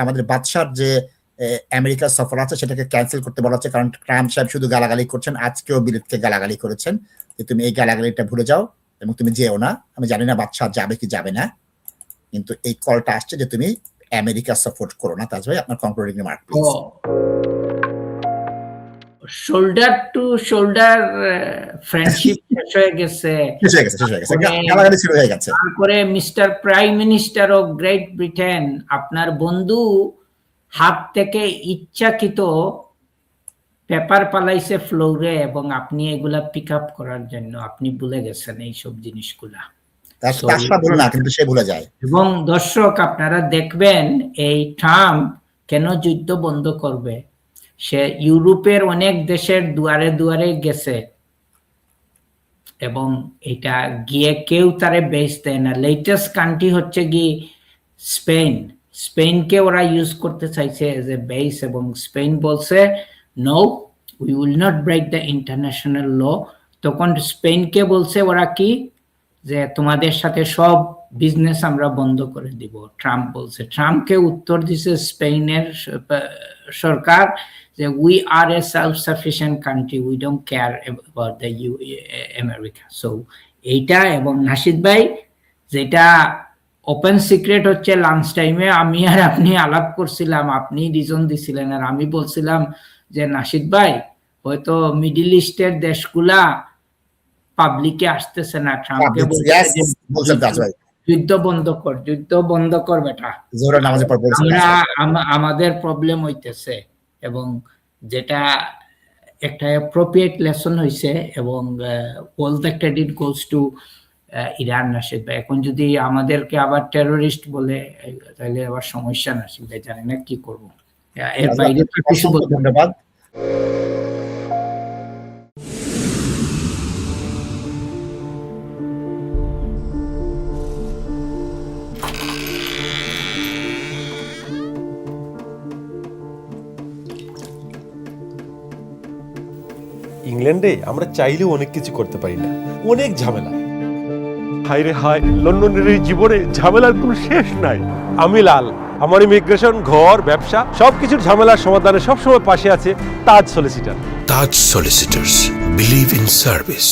আমাদের বাদশার যে আমেরিকার সফর আছে সেটাকে ক্যান্সেল করতে বলা হচ্ছে, কারণ ট্রাম্প সাহেব শুধু গালাগালি করছেন, আজকেও বিলেতকে গালাগালি করেছেন যে তুমি এই গালাগালিটা ভুলে যাও এবং তুমি যেও না। আমি জানি না বাদশাহ যাবে কি যাবে না, কিন্তু এই কলটা আসছে যে তুমি আমেরিকা সাপোর্ট করো না। তাজ ভাই, আপনার concluding remark please. Shoulder two shoulder friendship শেষ হয়ে গেছে, গালাগালি শুরু হয়ে গেছে। তারপরে mister prime minister of great Britain আপনার বন্ধু হাত থেকে ইচ্ছাকৃত পেপার পালাইছে ফ্লোরে, এবং আপনি এগুলা পিক আপ করার জন্য আপনি ভুলে গেছেন এইসব জিনিসগুলা। এবং দর্শক আপনারা দেখবেন এই ট্রাম্প কেন যুদ্ধ বন্ধ করবে। সে ইউরোপের অনেক দেশের দুয়ারে দুয়ারে গেছে এবং এটা গিয়ে কেউ তারে বেচ দেয় না। লেটেস্ট কান্ট্রি হচ্ছে কি স্পেন। স্পেনকে ওরা ইউজ করতে চাইছে এজ এ বেস, এবং স্পেন বলছে no, we will not break the international law. তখন স্পেনকে বলছে ওরা কি যে তোমাদের সাথে সব বিজনেস আমরা বন্ধ করে দিব, ট্রাম্প বলছে। ট্রাম্পকে উত্তর দিছে স্পেনের সরকার যে we are a self sufficient country, we don't care about the America. So এইটা, এবং নাশিদ ভাই যেটা ওপেন সিক্রেট হচ্ছে, লাঞ্চ টাইমে আমি আর আপনি আলাপ করছিলাম, আপনি রিজন দিছিলেন আর আমি বলছিলাম যে নাশিদ ভাই হয়তো মিডল ইস্টের দেশগুলা পাবলিকে আসতেছে না, ট্রাম্পকে যুদ্ধ বন্ধ কর, যুদ্ধ বন্ধ কর বেটা, আমাদের প্রবলেম হইতেছে। এবং যেটা একটা অ্যাপ্রোপ্রিয়েট লেসন হইছে, এবং all the credit goes to Iran. Nasheed ভাই এখন যদি আমাদেরকে আবার টেরোরিস্ট বলে তাহলে আবার সমস্যা। নাশিদ ভাই জানি না কি করবো, এর বাইরে কিছু বলতে। ধন্যবাদ। ইংল্যান্ডে আমরা চাইলেও অনেক কিছু করতে পারি না, অনেক ঝামেলা। হায় রে হায়, লন্ডনের এই জীবনে ঝামেলার কোনো শেষ নাই। আমি লাল, আমার ইমিগ্রেশন, ঘর, ব্যবসা সবকিছুর ঝামেলার সমাধানে সবসময় পাশে আছে Taj solicitor. Taj solicitors, believe in service.